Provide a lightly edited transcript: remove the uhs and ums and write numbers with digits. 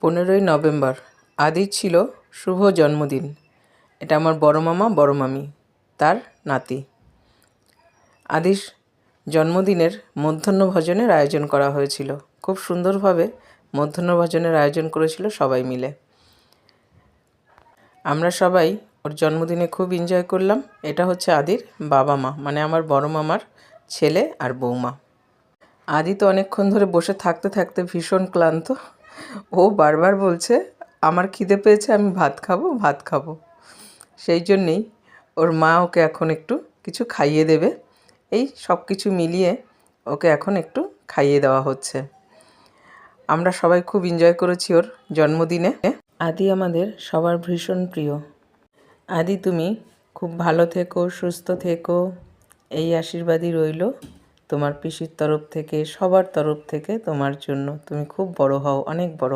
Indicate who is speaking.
Speaker 1: 15ই November আদির ছিল শুভ জন্মদিন। এটা আমার বড় মামা বড় মামি তার নাতি। আদির জন্মদিনের মধ্যাহ্নভোজনের আয়োজন করা হয়েছিল। খুব সুন্দরভাবে মধ্যাহ্নভোজনের আয়োজন করেছিল সবাই মিলে। আমরা সবাই ওর জন্মদিনে খুব এনজয় করলাম। এটা হচ্ছে আদির বাবা মা, মানে আমার বড় মামার ছেলে আর বৌমা। আদি তো অনেকক্ষণ ধরে বসে থাকতে থাকতে ভীষণ ক্লান্ত। ও বারবার বলছে আমার খিদে পেয়েছে, আমি ভাত খাবো ভাত খাবো। সেই জন্যেই ওর মা ওকে এখন একটু কিছু খাইয়ে দেবে। এই সব কিছু মিলিয়ে ওকে এখন একটু খাইয়ে দেওয়া হচ্ছে। আমরা সবাই খুব এনজয় করেছি ওর জন্মদিনে। আদি আমাদের সবার ভীষণ প্রিয়। আদি তুমি খুব ভালো থেকো, সুস্থ থেকো, এই আশীর্বাদই রইল তোমার পিসির তরফ থেকে, সবার তরফ থেকে তোমার জন্য। তুমি খুব বড় হও, অনেক বড় হও।